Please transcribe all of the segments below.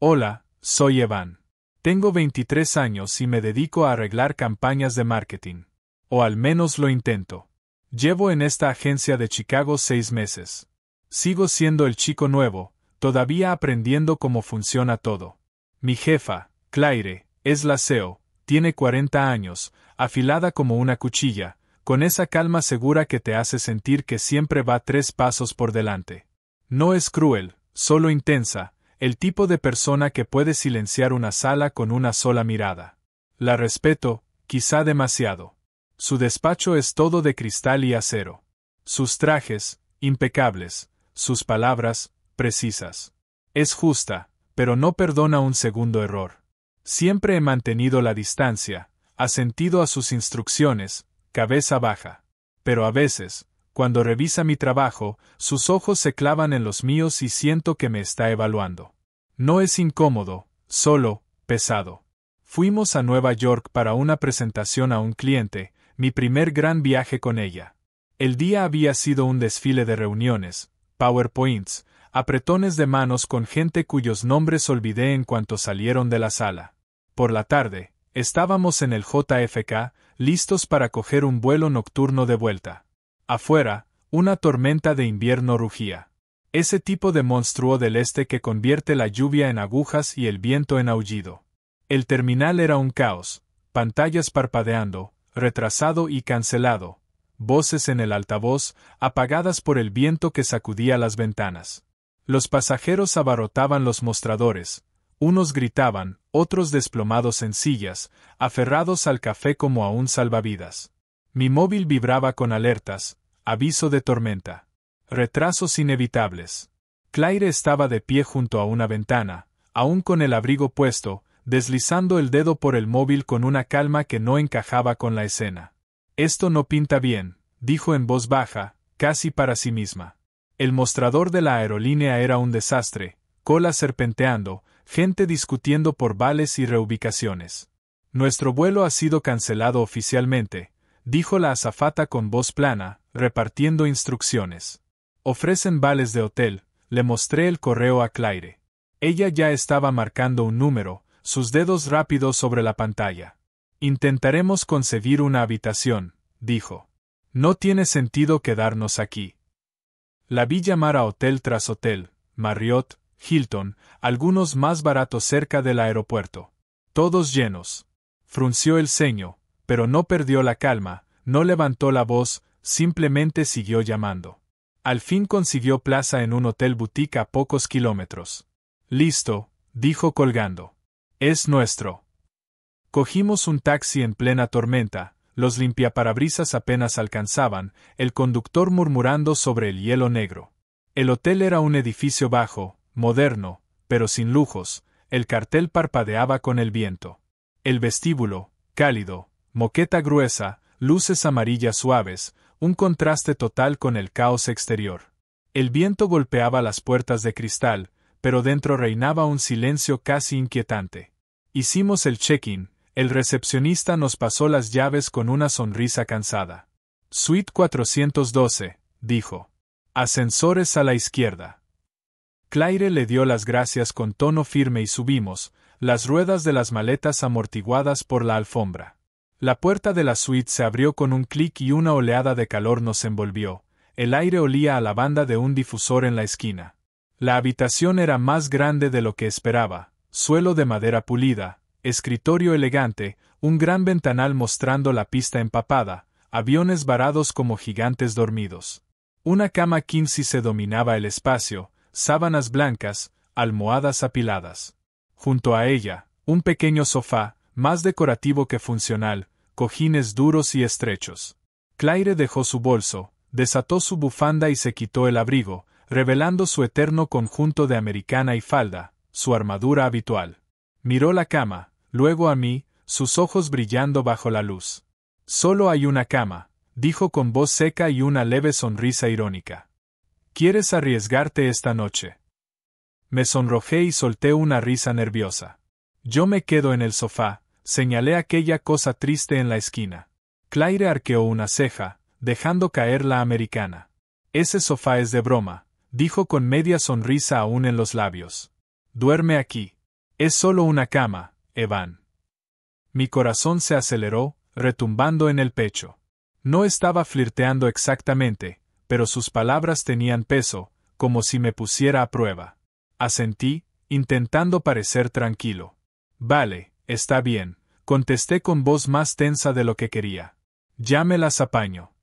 Hola, soy Evan. Tengo 23 años y me dedico a arreglar campañas de marketing. O al menos lo intento. Llevo en esta agencia de Chicago 6 meses. Sigo siendo el chico nuevo, todavía aprendiendo cómo funciona todo. Mi jefa, Claire, es la CEO, tiene 40 años, afilada como una cuchilla, con esa calma segura que te hace sentir que siempre va 3 pasos por delante. No es cruel, solo intensa, el tipo de persona que puede silenciar una sala con una sola mirada. La respeto, quizá demasiado. Su despacho es todo de cristal y acero. Sus trajes, impecables, sus palabras, precisas. Es justa, pero no perdona un segundo error. Siempre he mantenido la distancia, asentido a sus instrucciones, cabeza baja. Pero a veces, cuando revisa mi trabajo, sus ojos se clavan en los míos y siento que me está evaluando. No es incómodo, solo, pesado. Fuimos a Nueva York para una presentación a un cliente, mi primer gran viaje con ella. El día había sido un desfile de reuniones, PowerPoints, apretones de manos con gente cuyos nombres olvidé en cuanto salieron de la sala. Por la tarde, estábamos en el JFK, listos para coger un vuelo nocturno de vuelta. Afuera, una tormenta de invierno rugía. Ese tipo de monstruo del este que convierte la lluvia en agujas y el viento en aullido. El terminal era un caos, pantallas parpadeando, retrasado y cancelado, voces en el altavoz, apagadas por el viento que sacudía las ventanas. Los pasajeros abarrotaban los mostradores, unos gritaban, otros desplomados en sillas, aferrados al café como a un salvavidas. Mi móvil vibraba con alertas, aviso de tormenta. Retrasos inevitables. Claire estaba de pie junto a una ventana, aún con el abrigo puesto, deslizando el dedo por el móvil con una calma que no encajaba con la escena. Esto no pinta bien, dijo en voz baja, casi para sí misma. El mostrador de la aerolínea era un desastre, colas serpenteando, gente discutiendo por vales y reubicaciones. Nuestro vuelo ha sido cancelado oficialmente, dijo la azafata con voz plana, repartiendo instrucciones. Ofrecen vales de hotel, le mostré el correo a Claire. Ella ya estaba marcando un número, sus dedos rápidos sobre la pantalla. Intentaremos conseguir una habitación, dijo. No tiene sentido quedarnos aquí. La vi llamar a hotel tras hotel, Marriott, Hilton, algunos más baratos cerca del aeropuerto. Todos llenos. Frunció el ceño, pero no perdió la calma, no levantó la voz, simplemente siguió llamando. Al fin consiguió plaza en un hotel boutique a pocos kilómetros. Listo, dijo colgando. Es nuestro. Cogimos un taxi en plena tormenta, los limpiaparabrisas apenas alcanzaban, el conductor murmurando sobre el hielo negro. El hotel era un edificio bajo, moderno, pero sin lujos, el cartel parpadeaba con el viento. El vestíbulo, cálido, moqueta gruesa, luces amarillas suaves, un contraste total con el caos exterior. El viento golpeaba las puertas de cristal, pero dentro reinaba un silencio casi inquietante. Hicimos el check-in, el recepcionista nos pasó las llaves con una sonrisa cansada. Suite 412, dijo. Ascensores a la izquierda. Claire le dio las gracias con tono firme y subimos, las ruedas de las maletas amortiguadas por la alfombra. La puerta de la suite se abrió con un clic y una oleada de calor nos envolvió. El aire olía a lavanda de un difusor en la esquina. La habitación era más grande de lo que esperaba, suelo de madera pulida, escritorio elegante, un gran ventanal mostrando la pista empapada, aviones varados como gigantes dormidos. Una cama quincy se dominaba el espacio, sábanas blancas, almohadas apiladas. Junto a ella, un pequeño sofá, más decorativo que funcional, cojines duros y estrechos. Claire dejó su bolso, desató su bufanda y se quitó el abrigo, revelando su eterno conjunto de americana y falda, su armadura habitual. Miró la cama, luego a mí, sus ojos brillando bajo la luz. Solo hay una cama, dijo con voz seca y una leve sonrisa irónica. ¿Quieres arriesgarte esta noche? Me sonrojé y solté una risa nerviosa. Yo me quedo en el sofá, señalé aquella cosa triste en la esquina. Claire arqueó una ceja, dejando caer la americana. Ese sofá es de broma, dijo con media sonrisa aún en los labios. Duerme aquí. Es solo una cama, Evan. Mi corazón se aceleró, retumbando en el pecho. No estaba flirteando exactamente, pero sus palabras tenían peso, como si me pusiera a prueba. Asentí, intentando parecer tranquilo. Vale, está bien, contesté con voz más tensa de lo que quería. Ya me las apaño.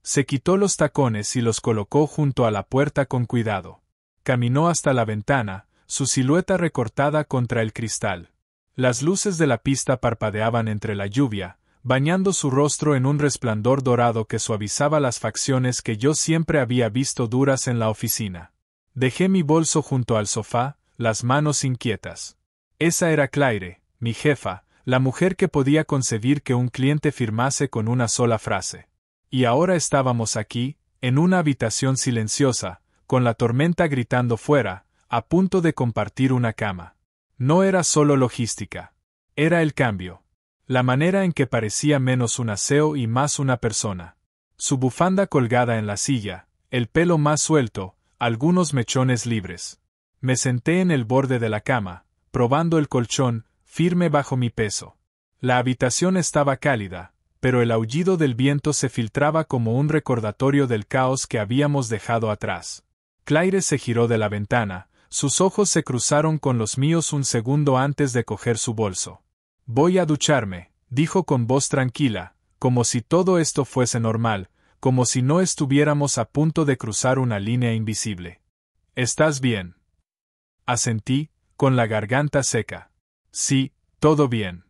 Se quitó los tacones y los colocó junto a la puerta con cuidado. Caminó hasta la ventana, su silueta recortada contra el cristal. Las luces de la pista parpadeaban entre la lluvia, bañando su rostro en un resplandor dorado que suavizaba las facciones que yo siempre había visto duras en la oficina. Dejé mi bolso junto al sofá, las manos inquietas. Esa era Claire, mi jefa, la mujer que podía concebir que un cliente firmase con una sola frase. Y ahora estábamos aquí, en una habitación silenciosa, con la tormenta gritando fuera, a punto de compartir una cama. No era solo logística. Era el cambio. La manera en que parecía menos un aseo y más una persona. Su bufanda colgada en la silla, el pelo más suelto, algunos mechones libres. Me senté en el borde de la cama, probando el colchón, firme bajo mi peso. La habitación estaba cálida, pero el aullido del viento se filtraba como un recordatorio del caos que habíamos dejado atrás. Claire se giró de la ventana, sus ojos se cruzaron con los míos un segundo antes de coger su bolso. Voy a ducharme, dijo con voz tranquila, como si todo esto fuese normal, como si no estuviéramos a punto de cruzar una línea invisible. ¿Estás bien? Asentí, con la garganta seca. Sí, todo bien.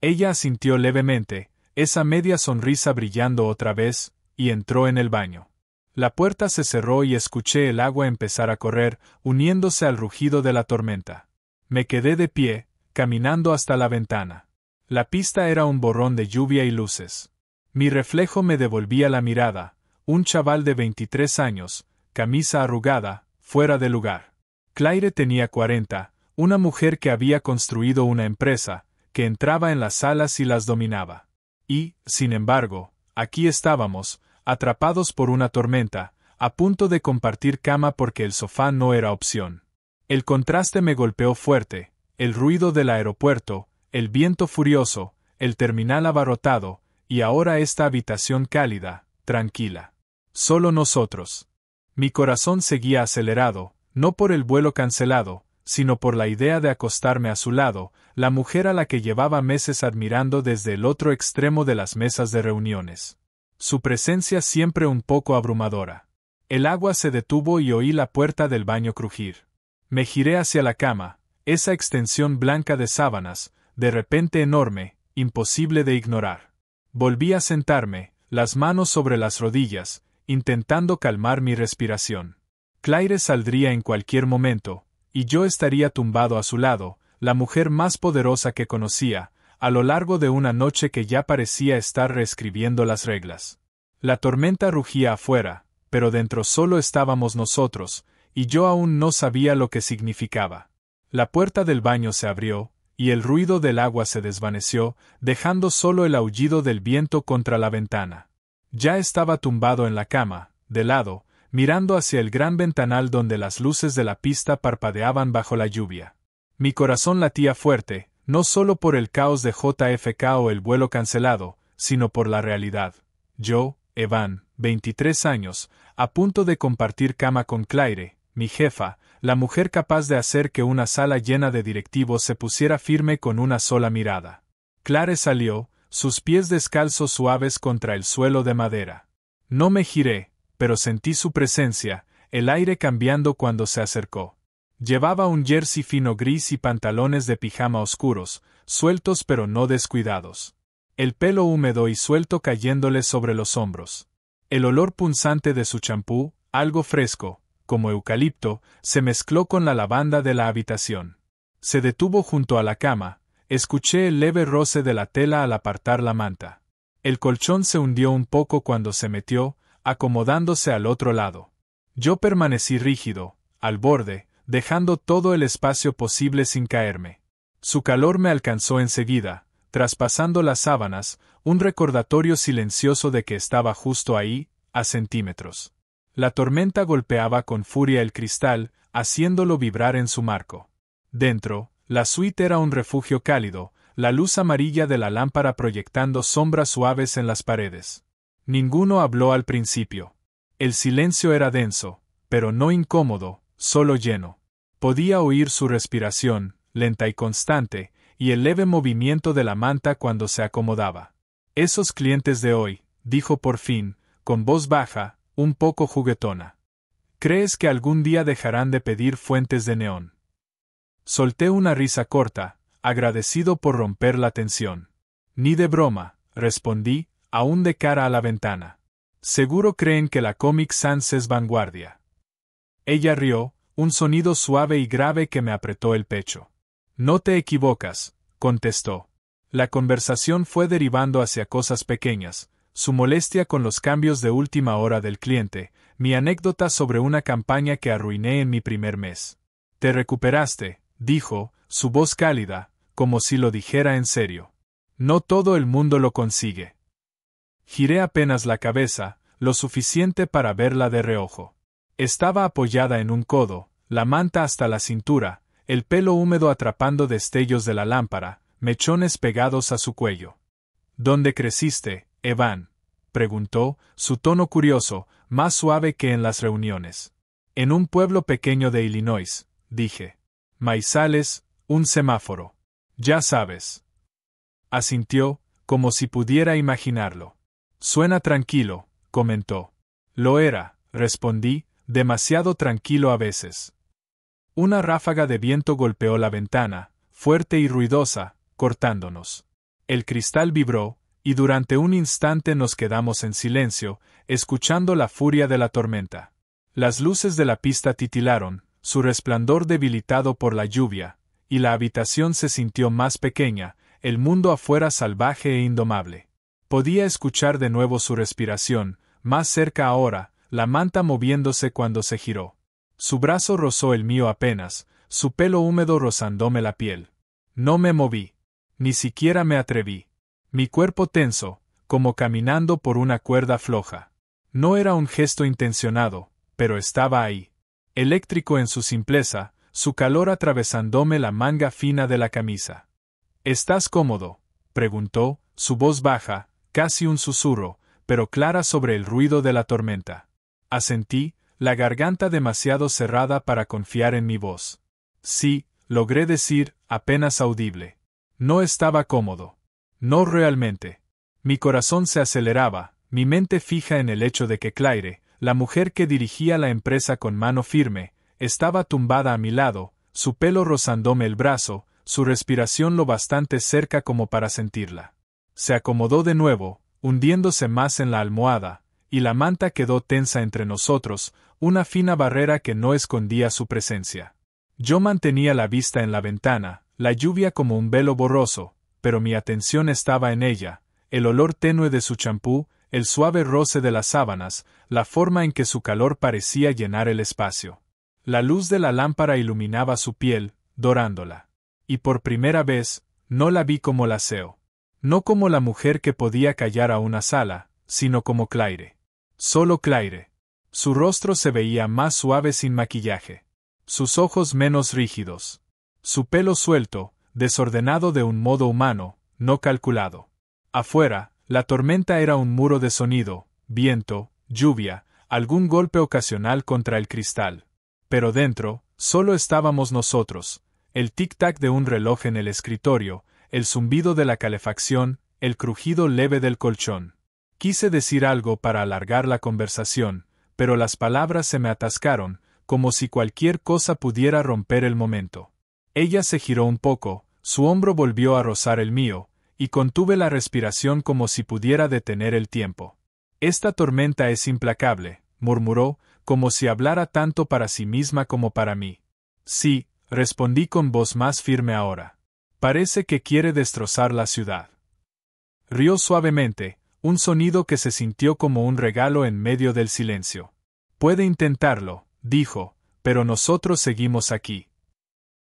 Ella asintió levemente, esa media sonrisa brillando otra vez, y entró en el baño. La puerta se cerró y escuché el agua empezar a correr, uniéndose al rugido de la tormenta. Me quedé de pie, caminando hasta la ventana. La pista era un borrón de lluvia y luces. Mi reflejo me devolvía la mirada, un chaval de 23 años, camisa arrugada, fuera de lugar. Claire tenía 40, una mujer que había construido una empresa, que entraba en las salas y las dominaba. Y, sin embargo, aquí estábamos, atrapados por una tormenta, a punto de compartir cama porque el sofá no era opción. El contraste me golpeó fuerte, el ruido del aeropuerto, el viento furioso, el terminal abarrotado, y ahora esta habitación cálida, tranquila. Solo nosotros. Mi corazón seguía acelerado, no por el vuelo cancelado, sino por la idea de acostarme a su lado, la mujer a la que llevaba meses admirando desde el otro extremo de las mesas de reuniones. Su presencia siempre un poco abrumadora. El agua se detuvo y oí la puerta del baño crujir. Me giré hacia la cama, esa extensión blanca de sábanas, de repente enorme, imposible de ignorar. Volví a sentarme, las manos sobre las rodillas, intentando calmar mi respiración. Claire saldría en cualquier momento, y yo estaría tumbado a su lado, la mujer más poderosa que conocía, a lo largo de una noche que ya parecía estar reescribiendo las reglas. La tormenta rugía afuera, pero dentro solo estábamos nosotros, y yo aún no sabía lo que significaba. La puerta del baño se abrió, y el ruido del agua se desvaneció, dejando solo el aullido del viento contra la ventana. Ya estaba tumbado en la cama, de lado, mirando hacia el gran ventanal donde las luces de la pista parpadeaban bajo la lluvia. Mi corazón latía fuerte, no solo por el caos de JFK o el vuelo cancelado, sino por la realidad. Yo, Evan, 23 años, a punto de compartir cama con Claire, mi jefa, la mujer capaz de hacer que una sala llena de directivos se pusiera firme con una sola mirada. Claire salió, sus pies descalzos suaves contra el suelo de madera. No me giré, pero sentí su presencia, el aire cambiando cuando se acercó. Llevaba un jersey fino gris y pantalones de pijama oscuros, sueltos pero no descuidados. El pelo húmedo y suelto cayéndole sobre los hombros. El olor punzante de su champú, algo fresco, como eucalipto, se mezcló con la lavanda de la habitación. Se detuvo junto a la cama, escuché el leve roce de la tela al apartar la manta. El colchón se hundió un poco cuando se metió, acomodándose al otro lado. Yo permanecí rígido, al borde, dejando todo el espacio posible sin caerme. Su calor me alcanzó enseguida, traspasando las sábanas, un recordatorio silencioso de que estaba justo ahí, a centímetros. La tormenta golpeaba con furia el cristal, haciéndolo vibrar en su marco. Dentro, La suite era un refugio cálido, la luz amarilla de la lámpara proyectando sombras suaves en las paredes. Ninguno habló al principio. El silencio era denso, pero no incómodo, solo lleno. Podía oír su respiración, lenta y constante, y el leve movimiento de la manta cuando se acomodaba. Esos clientes de hoy, dijo por fin, con voz baja, un poco juguetona. ¿Crees que algún día dejarán de pedir fuentes de neón? Solté una risa corta, agradecido por romper la tensión. Ni de broma, respondí, aún de cara a la ventana. Seguro creen que la Comic Sans es vanguardia. Ella rió, un sonido suave y grave que me apretó el pecho. No te equivocas, contestó. La conversación fue derivando hacia cosas pequeñas, su molestia con los cambios de última hora del cliente, mi anécdota sobre una campaña que arruiné en mi primer mes. Te recuperaste, dijo, su voz cálida, como si lo dijera en serio. No todo el mundo lo consigue. Giré apenas la cabeza, lo suficiente para verla de reojo. Estaba apoyada en un codo, la manta hasta la cintura, el pelo húmedo atrapando destellos de la lámpara, mechones pegados a su cuello. ¿Dónde creciste, Evan?, preguntó, su tono curioso, más suave que en las reuniones. En un pueblo pequeño de Illinois, dije. Maizales, un semáforo. Ya sabes. Asintió, como si pudiera imaginarlo. Suena tranquilo, comentó. Lo era, respondí, demasiado tranquilo a veces. Una ráfaga de viento golpeó la ventana, fuerte y ruidosa, cortándonos. El cristal vibró, y durante un instante nos quedamos en silencio, escuchando la furia de la tormenta. Las luces de la pista titilaron, su resplandor debilitado por la lluvia, y la habitación se sintió más pequeña, el mundo afuera salvaje e indomable. Podía escuchar de nuevo su respiración, más cerca ahora, la manta moviéndose cuando se giró. Su brazo rozó el mío apenas, su pelo húmedo rozándome la piel. No me moví. Ni siquiera me atreví. Mi cuerpo tenso, como caminando por una cuerda floja. No era un gesto intencionado, pero estaba ahí. Eléctrico en su simpleza, su calor atravesándome la manga fina de la camisa. ¿Estás cómodo?, preguntó, su voz baja, casi un susurro, pero clara sobre el ruido de la tormenta. Asentí, la garganta demasiado cerrada para confiar en mi voz. Sí, logré decir, apenas audible. No estaba cómodo. No realmente. Mi corazón se aceleraba, mi mente fija en el hecho de que Claire, la mujer que dirigía la empresa con mano firme, estaba tumbada a mi lado, su pelo rozándome el brazo, su respiración lo bastante cerca como para sentirla. Se acomodó de nuevo, hundiéndose más en la almohada, y la manta quedó tensa entre nosotros, una fina barrera que no escondía su presencia. Yo mantenía la vista en la ventana, la lluvia como un velo borroso, pero mi atención estaba en ella, el olor tenue de su champú, el suave roce de las sábanas, la forma en que su calor parecía llenar el espacio. La luz de la lámpara iluminaba su piel, dorándola. Y por primera vez, no la vi como la Seo. No como la mujer que podía callar a una sala, sino como Claire. Solo Claire. Su rostro se veía más suave sin maquillaje. Sus ojos menos rígidos. Su pelo suelto, desordenado de un modo humano, no calculado. Afuera, la tormenta era un muro de sonido, viento, lluvia, algún golpe ocasional contra el cristal. Pero dentro, solo estábamos nosotros, el tic-tac de un reloj en el escritorio, el zumbido de la calefacción, el crujido leve del colchón. Quise decir algo para alargar la conversación, pero las palabras se me atascaron, como si cualquier cosa pudiera romper el momento. Ella se giró un poco, su hombro volvió a rozar el mío, y contuve la respiración como si pudiera detener el tiempo. Esta tormenta es implacable, murmuró, como si hablara tanto para sí misma como para mí. Sí, respondí con voz más firme ahora. Parece que quiere destrozar la ciudad. Rió suavemente, un sonido que se sintió como un regalo en medio del silencio. Puede intentarlo, dijo, pero nosotros seguimos aquí.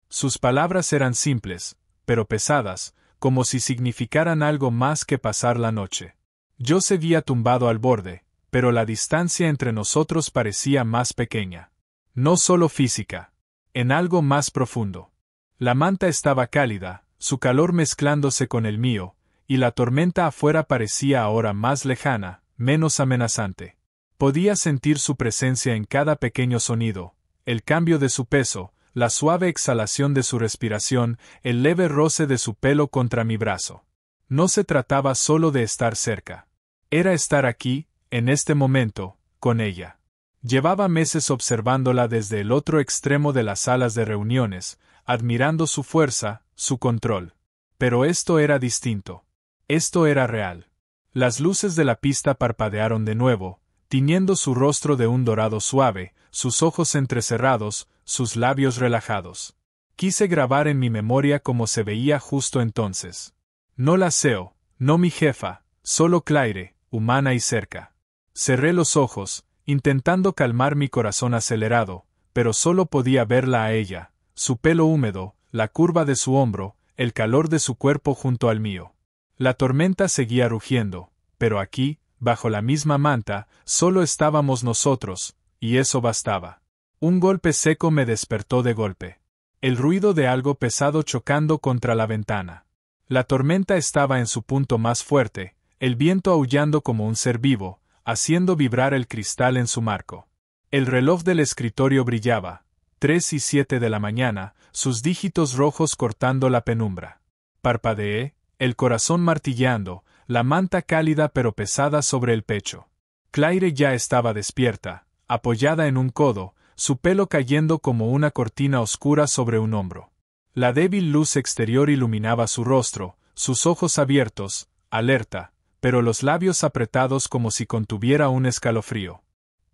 Sus palabras eran simples, pero pesadas, como si significaran algo más que pasar la noche. Yo seguía tumbado al borde, pero la distancia entre nosotros parecía más pequeña. No solo física. En algo más profundo. La manta estaba cálida, su calor mezclándose con el mío, y la tormenta afuera parecía ahora más lejana, menos amenazante. Podía sentir su presencia en cada pequeño sonido, el cambio de su peso, la suave exhalación de su respiración, el leve roce de su pelo contra mi brazo. No se trataba solo de estar cerca. Era estar aquí, en este momento, con ella. Llevaba meses observándola desde el otro extremo de las salas de reuniones, admirando su fuerza, su control. Pero esto era distinto. Esto era real. Las luces de la pista parpadearon de nuevo, tiñendo su rostro de un dorado suave, sus ojos entrecerrados, sus labios relajados. Quise grabar en mi memoria cómo se veía justo entonces. No la CEO, no mi jefa, solo Claire, humana y cerca. Cerré los ojos, intentando calmar mi corazón acelerado, pero solo podía verla a ella, su pelo húmedo, la curva de su hombro, el calor de su cuerpo junto al mío. La tormenta seguía rugiendo, pero aquí, bajo la misma manta, solo estábamos nosotros, y eso bastaba. Un golpe seco me despertó de golpe. El ruido de algo pesado chocando contra la ventana. La tormenta estaba en su punto más fuerte, el viento aullando como un ser vivo, haciendo vibrar el cristal en su marco. El reloj del escritorio brillaba, 3:07 de la mañana, sus dígitos rojos cortando la penumbra. Parpadeé, el corazón martilleando, la manta cálida pero pesada sobre el pecho. Claire ya estaba despierta, apoyada en un codo, su pelo cayendo como una cortina oscura sobre un hombro. La débil luz exterior iluminaba su rostro, sus ojos abiertos, alerta, pero los labios apretados como si contuviera un escalofrío.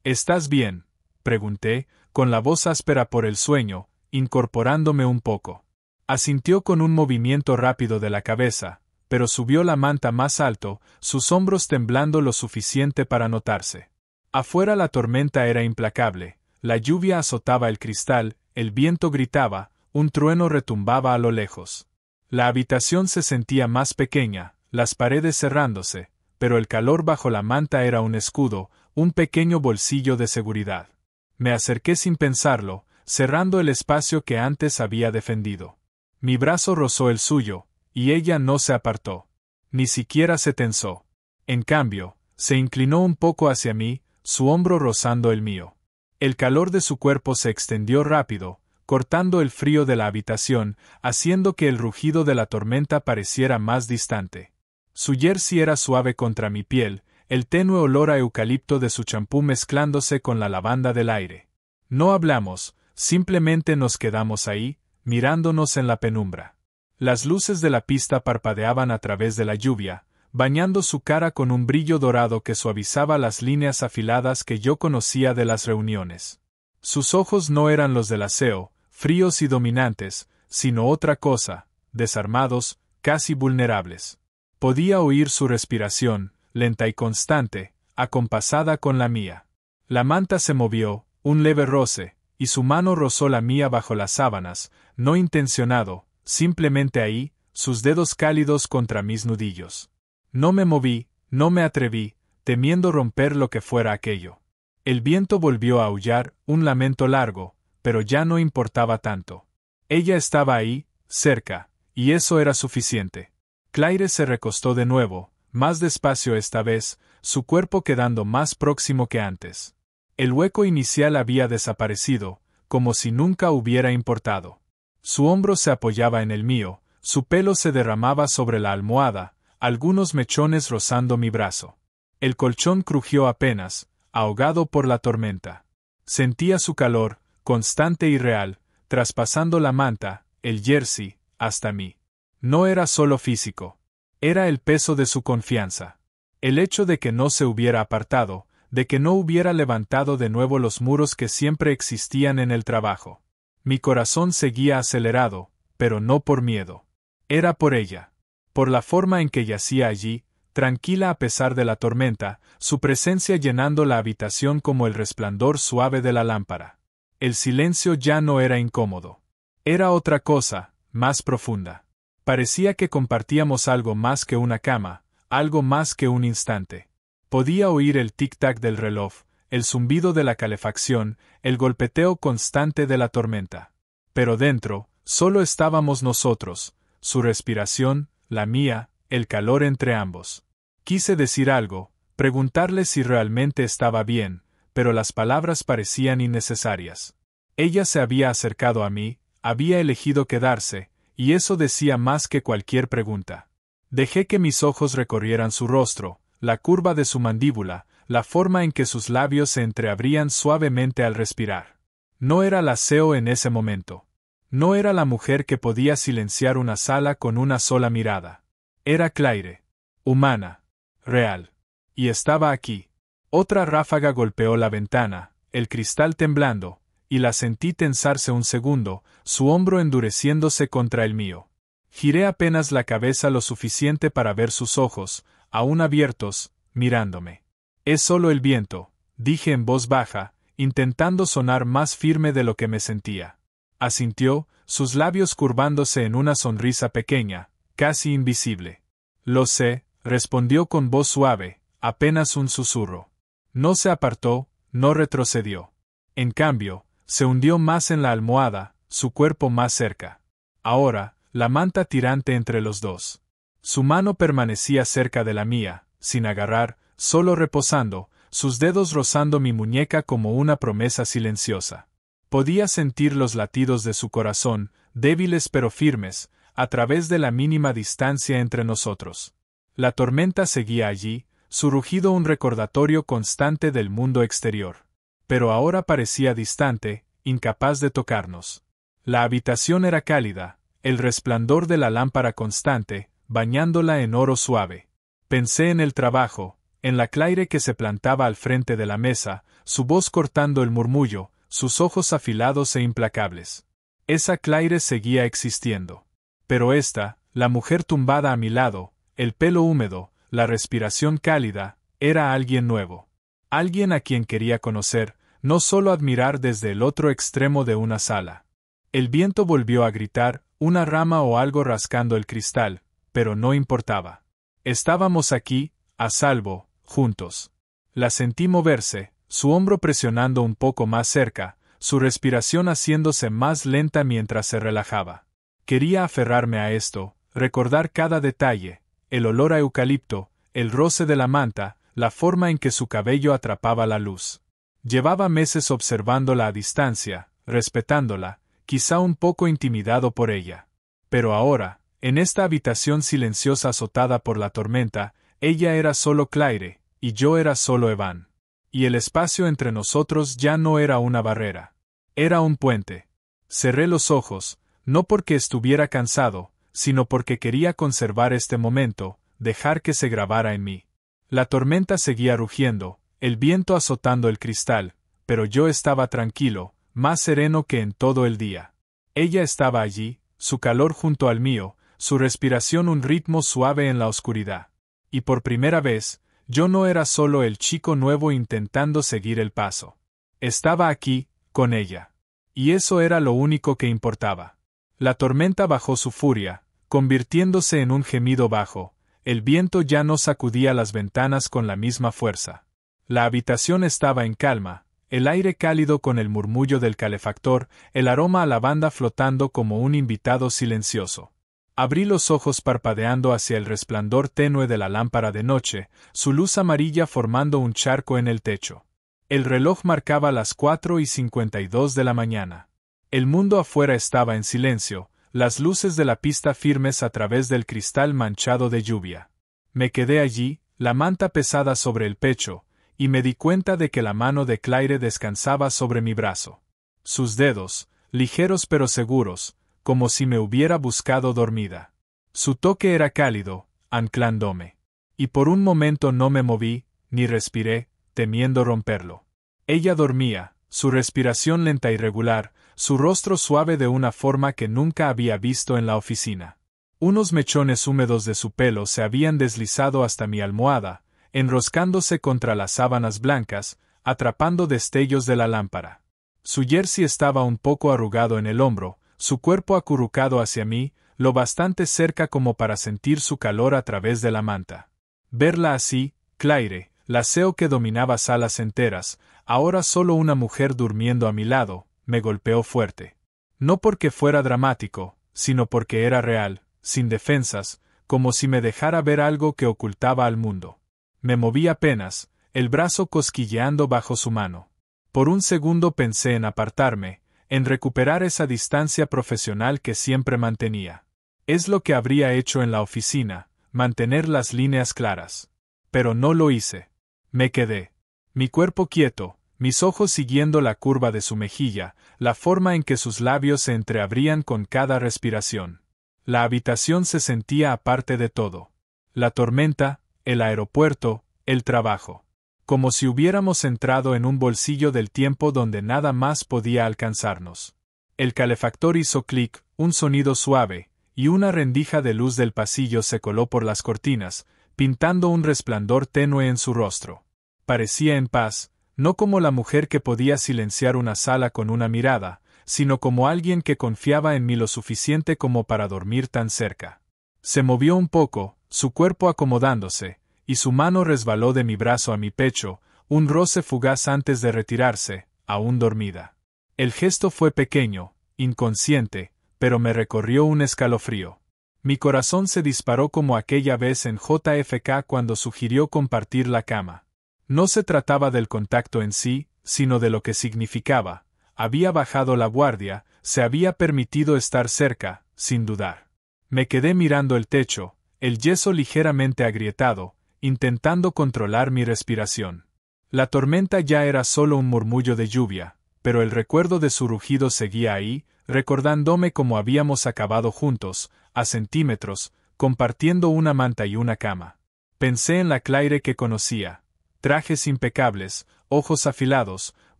¿Estás bien?, pregunté, con la voz áspera por el sueño, incorporándome un poco. Asintió con un movimiento rápido de la cabeza, pero subió la manta más alto, sus hombros temblando lo suficiente para notarse. Afuera la tormenta era implacable, la lluvia azotaba el cristal, el viento gritaba, un trueno retumbaba a lo lejos. La habitación se sentía más pequeña, las paredes cerrándose, pero el calor bajo la manta era un escudo, un pequeño bolsillo de seguridad. Me acerqué sin pensarlo, cerrando el espacio que antes había defendido. Mi brazo rozó el suyo, y ella no se apartó. Ni siquiera se tensó. En cambio, se inclinó un poco hacia mí, su hombro rozando el mío. El calor de su cuerpo se extendió rápido, cortando el frío de la habitación, haciendo que el rugido de la tormenta pareciera más distante. Su jersey era suave contra mi piel, el tenue olor a eucalipto de su champú mezclándose con la lavanda del aire. No hablamos, simplemente nos quedamos ahí, mirándonos en la penumbra. Las luces de la pista parpadeaban a través de la lluvia, bañando su cara con un brillo dorado que suavizaba las líneas afiladas que yo conocía de las reuniones. Sus ojos no eran los del aseo, fríos y dominantes, sino otra cosa, desarmados, casi vulnerables. Podía oír su respiración, lenta y constante, acompasada con la mía. La manta se movió, un leve roce, y su mano rozó la mía bajo las sábanas, no intencionado, simplemente ahí, sus dedos cálidos contra mis nudillos. No me moví, no me atreví, temiendo romper lo que fuera aquello. El viento volvió a aullar, un lamento largo, pero ya no importaba tanto. Ella estaba ahí, cerca, y eso era suficiente. Claire se recostó de nuevo, más despacio esta vez, su cuerpo quedando más próximo que antes. El hueco inicial había desaparecido, como si nunca hubiera importado. Su hombro se apoyaba en el mío, su pelo se derramaba sobre la almohada, algunos mechones rozando mi brazo. El colchón crujió apenas, ahogado por la tormenta. Sentía su calor, constante y real, traspasando la manta, el jersey, hasta mí. No era solo físico. Era el peso de su confianza. El hecho de que no se hubiera apartado, de que no hubiera levantado de nuevo los muros que siempre existían en el trabajo. Mi corazón seguía acelerado, pero no por miedo. Era por ella. Por la forma en que yacía allí, tranquila a pesar de la tormenta, su presencia llenando la habitación como el resplandor suave de la lámpara. El silencio ya no era incómodo. Era otra cosa, más profunda. Parecía que compartíamos algo más que una cama, algo más que un instante. Podía oír el tic-tac del reloj, el zumbido de la calefacción, el golpeteo constante de la tormenta. Pero dentro, Solo estábamos nosotros, su respiración, la mía, el calor entre ambos. Quise decir algo, preguntarle si realmente estaba bien, pero las palabras parecían innecesarias. Ella se había acercado a mí, había elegido quedarse, y eso decía más que cualquier pregunta. Dejé que mis ojos recorrieran su rostro, la curva de su mandíbula, la forma en que sus labios se entreabrían suavemente al respirar. No era la CEO en ese momento. No era la mujer que podía silenciar una sala con una sola mirada. Era Claire. Humana. Real. Y estaba aquí. Otra ráfaga golpeó la ventana, el cristal temblando, y la sentí tensarse un segundo, su hombro endureciéndose contra el mío. Giré apenas la cabeza lo suficiente para ver sus ojos, aún abiertos, mirándome. Es solo el viento, dije en voz baja, intentando sonar más firme de lo que me sentía. Asintió, sus labios curvándose en una sonrisa pequeña, casi invisible. Lo sé, respondió con voz suave, apenas un susurro. No se apartó, no retrocedió. En cambio, se hundió más en la almohada, su cuerpo más cerca. Ahora, la manta tirante entre los dos. Su mano permanecía cerca de la mía, sin agarrar, solo reposando, sus dedos rozando mi muñeca como una promesa silenciosa. Podía sentir los latidos de su corazón, débiles pero firmes, a través de la mínima distancia entre nosotros. La tormenta seguía allí, su rugido un recordatorio constante del mundo exterior. Pero ahora parecía distante, incapaz de tocarnos. La habitación era cálida, el resplandor de la lámpara constante, bañándola en oro suave. Pensé en el trabajo, en la Claire que se plantaba al frente de la mesa, su voz cortando el murmullo, sus ojos afilados e implacables. Esa Claire seguía existiendo. Pero esta, la mujer tumbada a mi lado, el pelo húmedo, la respiración cálida, era alguien nuevo. Alguien a quien quería conocer, no solo admirar desde el otro extremo de una sala. El viento volvió a gritar, una rama o algo rascando el cristal, pero no importaba. Estábamos aquí, a salvo, juntos. La sentí moverse, su hombro presionando un poco más cerca, su respiración haciéndose más lenta mientras se relajaba. Quería aferrarme a esto, recordar cada detalle, el olor a eucalipto, el roce de la manta, la forma en que su cabello atrapaba la luz. Llevaba meses observándola a distancia, respetándola, quizá un poco intimidado por ella. Pero ahora, en esta habitación silenciosa azotada por la tormenta, ella era solo Claire, y yo era solo Evan. Y el espacio entre nosotros ya no era una barrera. Era un puente. Cerré los ojos, no porque estuviera cansado, sino porque quería conservar este momento, dejar que se grabara en mí. La tormenta seguía rugiendo, el viento azotando el cristal, pero yo estaba tranquilo, más sereno que en todo el día. Ella estaba allí, su calor junto al mío, su respiración un ritmo suave en la oscuridad. Y por primera vez, yo no era solo el chico nuevo intentando seguir el paso. Estaba aquí, con ella. Y eso era lo único que importaba. La tormenta bajó su furia, convirtiéndose en un gemido bajo. El viento ya no sacudía las ventanas con la misma fuerza. La habitación estaba en calma, el aire cálido con el murmullo del calefactor, el aroma a lavanda flotando como un invitado silencioso. Abrí los ojos parpadeando hacia el resplandor tenue de la lámpara de noche, su luz amarilla formando un charco en el techo. El reloj marcaba las 4:52 de la mañana. El mundo afuera estaba en silencio, las luces de la pista firmes a través del cristal manchado de lluvia. Me quedé allí, la manta pesada sobre el pecho, y me di cuenta de que la mano de Claire descansaba sobre mi brazo. Sus dedos, ligeros pero seguros, como si me hubiera buscado dormida. Su toque era cálido, anclándome. Y por un momento no me moví, ni respiré, temiendo romperlo. Ella dormía, su respiración lenta y regular, su rostro suave de una forma que nunca había visto en la oficina. Unos mechones húmedos de su pelo se habían deslizado hasta mi almohada, enroscándose contra las sábanas blancas, atrapando destellos de la lámpara. Su jersey estaba un poco arrugado en el hombro, su cuerpo acurrucado hacia mí, lo bastante cerca como para sentir su calor a través de la manta. Verla así, Claire, la CEO que dominaba salas enteras, ahora solo una mujer durmiendo a mi lado, me golpeó fuerte. No porque fuera dramático, sino porque era real, sin defensas, como si me dejara ver algo que ocultaba al mundo. Me moví apenas, el brazo cosquilleando bajo su mano. Por un segundo pensé en apartarme, en recuperar esa distancia profesional que siempre mantenía. Es lo que habría hecho en la oficina, mantener las líneas claras. Pero no lo hice. Me quedé. Mi cuerpo quieto, mis ojos siguiendo la curva de su mejilla, la forma en que sus labios se entreabrían con cada respiración. La habitación se sentía aparte de todo. La tormenta, el aeropuerto, el trabajo. Como si hubiéramos entrado en un bolsillo del tiempo donde nada más podía alcanzarnos. El calefactor hizo clic, un sonido suave, y una rendija de luz del pasillo se coló por las cortinas, pintando un resplandor tenue en su rostro. Parecía en paz, no como la mujer que podía silenciar una sala con una mirada, sino como alguien que confiaba en mí lo suficiente como para dormir tan cerca. Se movió un poco, su cuerpo acomodándose, y su mano resbaló de mi brazo a mi pecho, un roce fugaz antes de retirarse, aún dormida. El gesto fue pequeño, inconsciente, pero me recorrió un escalofrío. Mi corazón se disparó como aquella vez en JFK cuando sugirió compartir la cama. No se trataba del contacto en sí, sino de lo que significaba. Había bajado la guardia, se había permitido estar cerca, sin dudar. Me quedé mirando el techo, el yeso ligeramente agrietado, intentando controlar mi respiración. La tormenta ya era solo un murmullo de lluvia, pero el recuerdo de su rugido seguía ahí, recordándome cómo habíamos acabado juntos, a centímetros, compartiendo una manta y una cama. Pensé en la Claire que conocía. Trajes impecables, ojos afilados,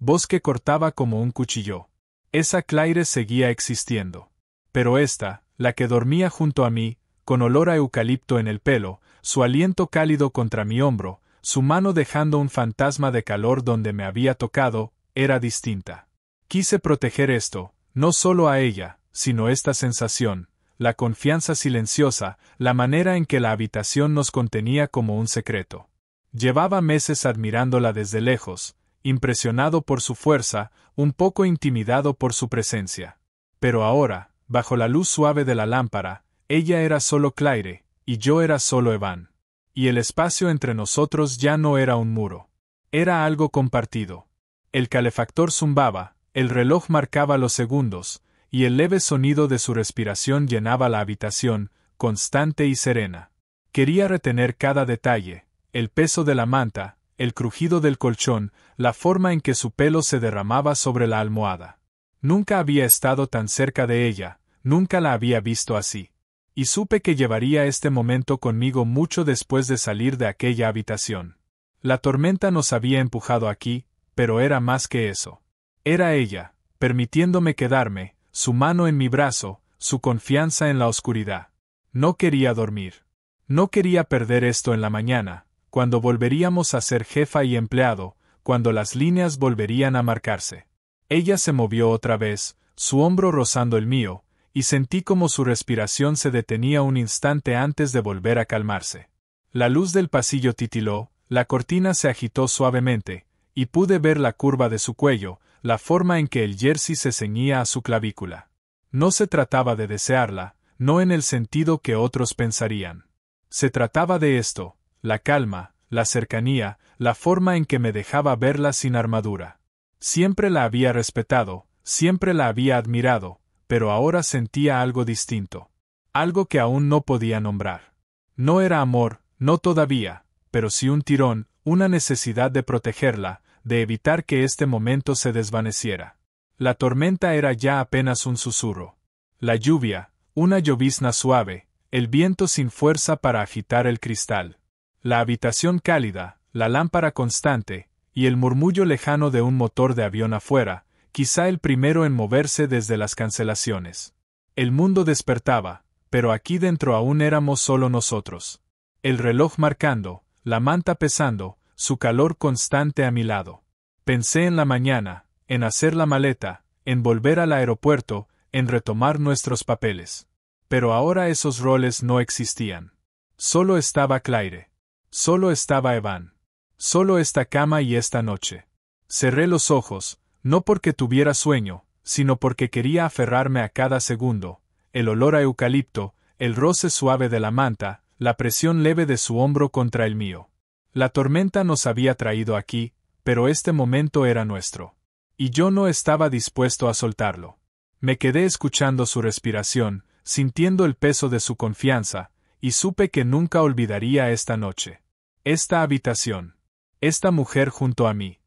voz que cortaba como un cuchillo. Esa Claire seguía existiendo. Pero esta, la que dormía junto a mí, con olor a eucalipto en el pelo, su aliento cálido contra mi hombro, su mano dejando un fantasma de calor donde me había tocado, era distinta. Quise proteger esto, no solo a ella, sino esta sensación, la confianza silenciosa, la manera en que la habitación nos contenía como un secreto. Llevaba meses admirándola desde lejos, impresionado por su fuerza, un poco intimidado por su presencia. Pero ahora, bajo la luz suave de la lámpara, ella era solo Claire, y yo era solo Evan. Y el espacio entre nosotros ya no era un muro. Era algo compartido. El calefactor zumbaba, el reloj marcaba los segundos, y el leve sonido de su respiración llenaba la habitación, constante y serena. Quería retener cada detalle, el peso de la manta, el crujido del colchón, la forma en que su pelo se derramaba sobre la almohada. Nunca había estado tan cerca de ella, nunca la había visto así. Y supe que llevaría este momento conmigo mucho después de salir de aquella habitación. La tormenta nos había empujado aquí, pero era más que eso. Era ella, permitiéndome quedarme, su mano en mi brazo, su confianza en la oscuridad. No quería dormir. No quería perder esto en la mañana, cuando volveríamos a ser jefa y empleado, cuando las líneas volverían a marcarse. Ella se movió otra vez, su hombro rozando el mío, y sentí como su respiración se detenía un instante antes de volver a calmarse. La luz del pasillo titiló, la cortina se agitó suavemente, y pude ver la curva de su cuello, la forma en que el jersey se ceñía a su clavícula. No se trataba de desearla, no en el sentido que otros pensarían. Se trataba de esto, la calma, la cercanía, la forma en que me dejaba verla sin armadura. Siempre la había respetado, siempre la había admirado, pero ahora sentía algo distinto. Algo que aún no podía nombrar. No era amor, no todavía, pero sí un tirón, una necesidad de protegerla, de evitar que este momento se desvaneciera. La tormenta era ya apenas un susurro. La lluvia, una llovizna suave, el viento sin fuerza para agitar el cristal. La habitación cálida, la lámpara constante, y el murmullo lejano de un motor de avión afuera, quizá el primero en moverse desde las cancelaciones. El mundo despertaba, pero aquí dentro aún éramos solo nosotros. El reloj marcando, la manta pesando, su calor constante a mi lado. Pensé en la mañana, en hacer la maleta, en volver al aeropuerto, en retomar nuestros papeles. Pero ahora esos roles no existían. Solo estaba Claire. Solo estaba Evan. Solo esta cama y esta noche. Cerré los ojos, no porque tuviera sueño, sino porque quería aferrarme a cada segundo, el olor a eucalipto, el roce suave de la manta, la presión leve de su hombro contra el mío. La tormenta nos había traído aquí, pero este momento era nuestro. Y yo no estaba dispuesto a soltarlo. Me quedé escuchando su respiración, sintiendo el peso de su confianza, y supe que nunca olvidaría esta noche. Esta habitación. Esta mujer junto a mí.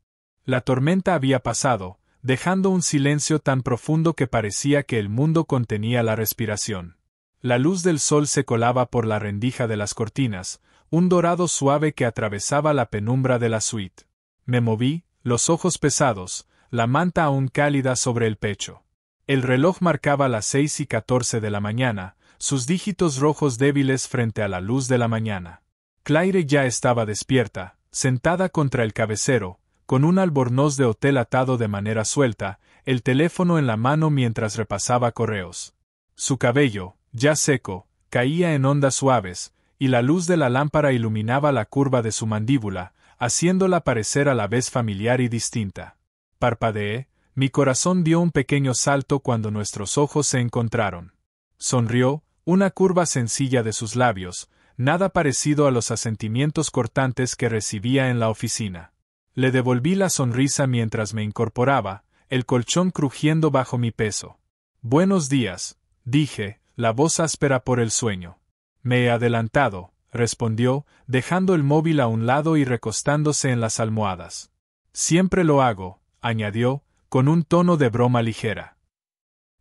La tormenta había pasado, dejando un silencio tan profundo que parecía que el mundo contenía la respiración. La luz del sol se colaba por la rendija de las cortinas, un dorado suave que atravesaba la penumbra de la suite. Me moví, los ojos pesados, la manta aún cálida sobre el pecho. El reloj marcaba las 6:14 de la mañana, sus dígitos rojos débiles frente a la luz de la mañana. Claire ya estaba despierta, sentada contra el cabecero, con un albornoz de hotel atado de manera suelta, el teléfono en la mano mientras repasaba correos. Su cabello, ya seco, caía en ondas suaves, y la luz de la lámpara iluminaba la curva de su mandíbula, haciéndola parecer a la vez familiar y distinta. Parpadeé, mi corazón dio un pequeño salto cuando nuestros ojos se encontraron. Sonrió, una curva sencilla de sus labios, nada parecido a los asentimientos cortantes que recibía en la oficina. Le devolví la sonrisa mientras me incorporaba, el colchón crujiendo bajo mi peso. «Buenos días», dije, la voz áspera por el sueño. «Me he adelantado», respondió, dejando el móvil a un lado y recostándose en las almohadas. «Siempre lo hago», añadió, con un tono de broma ligera.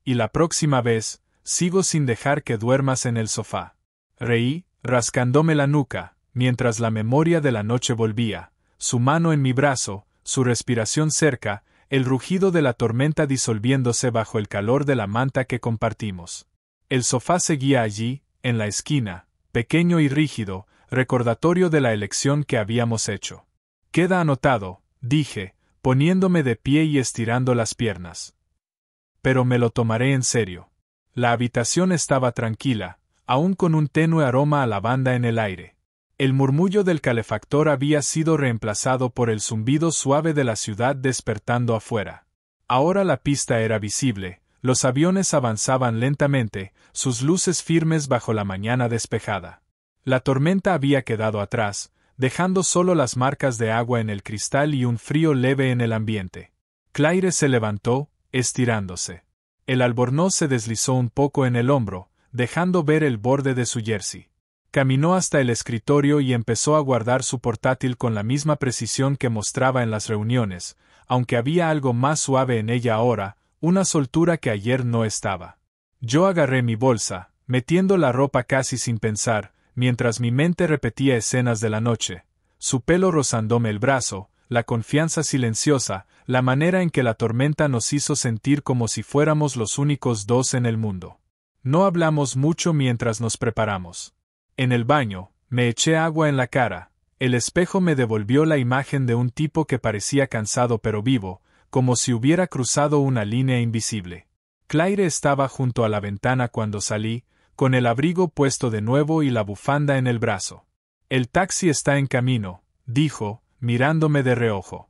«Y la próxima vez, sigo sin dejar que duermas en el sofá». Reí, rascándome la nuca, mientras la memoria de la noche volvía, su mano en mi brazo, su respiración cerca, el rugido de la tormenta disolviéndose bajo el calor de la manta que compartimos. El sofá seguía allí, en la esquina, pequeño y rígido, recordatorio de la elección que habíamos hecho. «Queda anotado», dije, poniéndome de pie y estirando las piernas. «Pero me lo tomaré en serio». La habitación estaba tranquila, aún con un tenue aroma a lavanda en el aire. El murmullo del calefactor había sido reemplazado por el zumbido suave de la ciudad despertando afuera. Ahora la pista era visible, los aviones avanzaban lentamente, sus luces firmes bajo la mañana despejada. La tormenta había quedado atrás, dejando solo las marcas de agua en el cristal y un frío leve en el ambiente. Claire se levantó, estirándose. El albornoz se deslizó un poco en el hombro, dejando ver el borde de su jersey. Caminó hasta el escritorio y empezó a guardar su portátil con la misma precisión que mostraba en las reuniones, aunque había algo más suave en ella ahora, una soltura que ayer no estaba. Yo agarré mi bolsa, metiendo la ropa casi sin pensar, mientras mi mente repetía escenas de la noche, su pelo rozándome el brazo, la confianza silenciosa, la manera en que la tormenta nos hizo sentir como si fuéramos los únicos dos en el mundo. No hablamos mucho mientras nos preparamos. En el baño, me eché agua en la cara, el espejo me devolvió la imagen de un tipo que parecía cansado pero vivo, como si hubiera cruzado una línea invisible. Claire estaba junto a la ventana cuando salí, con el abrigo puesto de nuevo y la bufanda en el brazo. «El taxi está en camino», dijo, mirándome de reojo.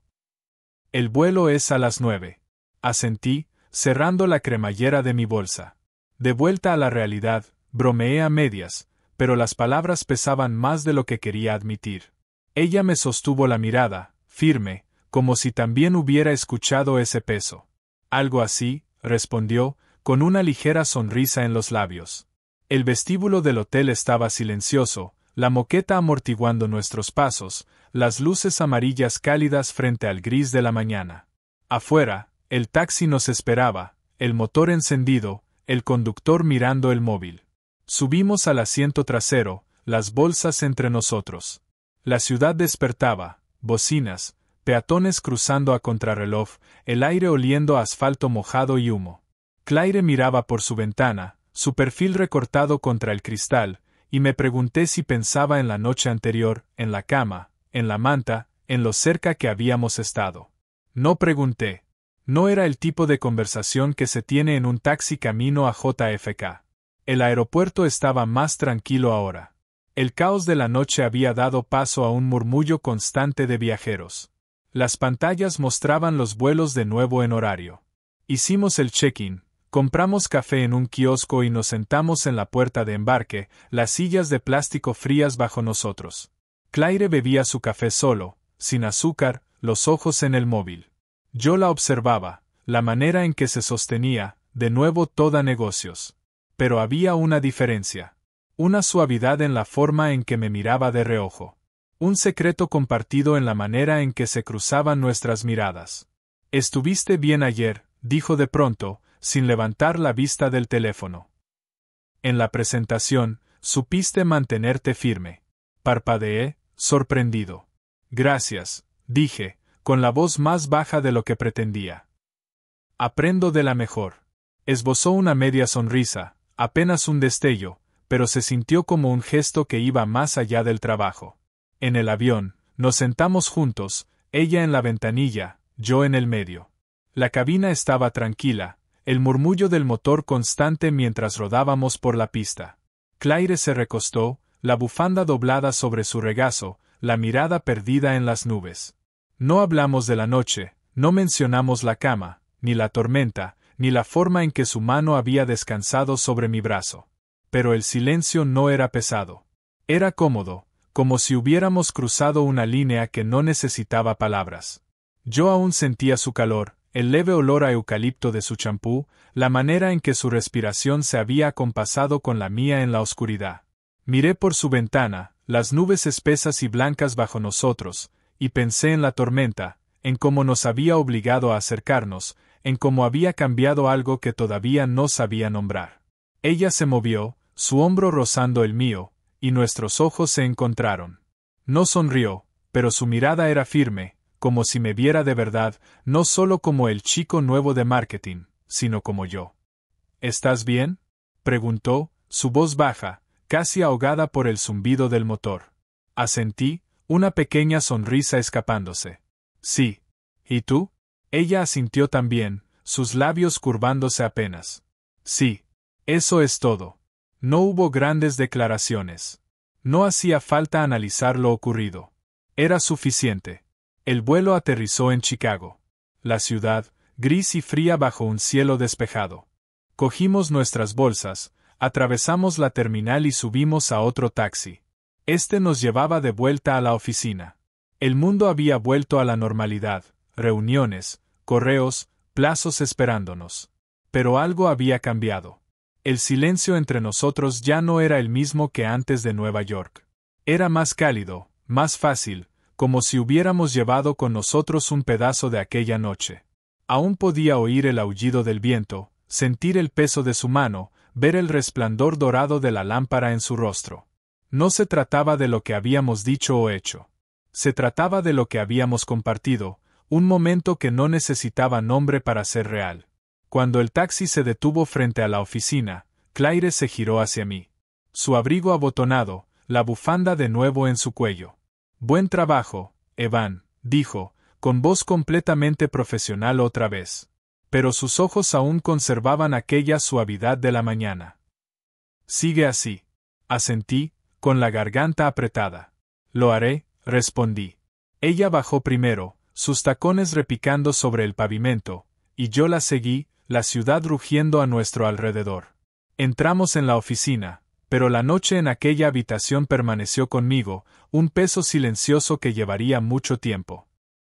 «El vuelo es a las 9». Asentí, cerrando la cremallera de mi bolsa. De vuelta a la realidad, bromeé a medias, pero las palabras pesaban más de lo que quería admitir. Ella me sostuvo la mirada, firme, como si también hubiera escuchado ese peso. «Algo así», respondió, con una ligera sonrisa en los labios. El vestíbulo del hotel estaba silencioso, la moqueta amortiguando nuestros pasos, las luces amarillas cálidas frente al gris de la mañana. Afuera, el taxi nos esperaba, el motor encendido, el conductor mirando el móvil. Subimos al asiento trasero, las bolsas entre nosotros. La ciudad despertaba, bocinas, peatones cruzando a contrarreloj, el aire oliendo a asfalto mojado y humo. Claire miraba por su ventana, su perfil recortado contra el cristal, y me pregunté si pensaba en la noche anterior, en la cama, en la manta, en lo cerca que habíamos estado. No pregunté. No era el tipo de conversación que se tiene en un taxi camino a JFK. El aeropuerto estaba más tranquilo ahora. El caos de la noche había dado paso a un murmullo constante de viajeros. Las pantallas mostraban los vuelos de nuevo en horario. Hicimos el check-in, compramos café en un kiosco y nos sentamos en la puerta de embarque, las sillas de plástico frías bajo nosotros. Claire bebía su café solo, sin azúcar, los ojos en el móvil. Yo la observaba, la manera en que se sostenía, de nuevo toda negocios. Pero había una diferencia. Una suavidad en la forma en que me miraba de reojo. Un secreto compartido en la manera en que se cruzaban nuestras miradas. «Estuviste bien ayer», dijo de pronto, sin levantar la vista del teléfono. «En la presentación, supiste mantenerte firme». Parpadeé, sorprendido. «Gracias», dije, con la voz más baja de lo que pretendía. «Aprendo de la mejor». Esbozó una media sonrisa, apenas un destello, pero se sintió como un gesto que iba más allá del trabajo. En el avión, nos sentamos juntos, ella en la ventanilla, yo en el medio. La cabina estaba tranquila, el murmullo del motor constante mientras rodábamos por la pista. Claire se recostó, la bufanda doblada sobre su regazo, la mirada perdida en las nubes. No hablamos de la noche, no mencionamos la cama, ni la tormenta, ni la forma en que su mano había descansado sobre mi brazo. Pero el silencio no era pesado. Era cómodo, como si hubiéramos cruzado una línea que no necesitaba palabras. Yo aún sentía su calor, el leve olor a eucalipto de su champú, la manera en que su respiración se había acompasado con la mía en la oscuridad. Miré por su ventana, las nubes espesas y blancas bajo nosotros, y pensé en la tormenta, en cómo nos había obligado a acercarnos, en cómo había cambiado algo que todavía no sabía nombrar. Ella se movió, su hombro rozando el mío, y nuestros ojos se encontraron. No sonrió, pero su mirada era firme, como si me viera de verdad, no solo como el chico nuevo de marketing, sino como yo. ¿Estás bien?, preguntó, su voz baja, casi ahogada por el zumbido del motor. Asentí, una pequeña sonrisa escapándose. Sí. ¿Y tú? Ella asintió también, sus labios curvándose apenas. Sí. Eso es todo. No hubo grandes declaraciones. No hacía falta analizar lo ocurrido. Era suficiente. El vuelo aterrizó en Chicago. La ciudad, gris y fría bajo un cielo despejado. Cogimos nuestras bolsas, atravesamos la terminal y subimos a otro taxi. Este nos llevaba de vuelta a la oficina. El mundo había vuelto a la normalidad, reuniones, correos, plazos esperándonos. Pero algo había cambiado. El silencio entre nosotros ya no era el mismo que antes de Nueva York. Era más cálido, más fácil, como si hubiéramos llevado con nosotros un pedazo de aquella noche. Aún podía oír el aullido del viento, sentir el peso de su mano, ver el resplandor dorado de la lámpara en su rostro. No se trataba de lo que habíamos dicho o hecho. Se trataba de lo que habíamos compartido, un momento que no necesitaba nombre para ser real. Cuando el taxi se detuvo frente a la oficina, Claire se giró hacia mí. Su abrigo abotonado, la bufanda de nuevo en su cuello. «Buen trabajo, Evan», dijo, con voz completamente profesional otra vez. Pero sus ojos aún conservaban aquella suavidad de la mañana. «Sigue así», asentí, con la garganta apretada. «Lo haré», respondí. Ella bajó primero, sus tacones repicando sobre el pavimento, y yo la seguí, la ciudad rugiendo a nuestro alrededor. Entramos en la oficina, pero la noche en aquella habitación permaneció conmigo, un peso silencioso que llevaría mucho tiempo.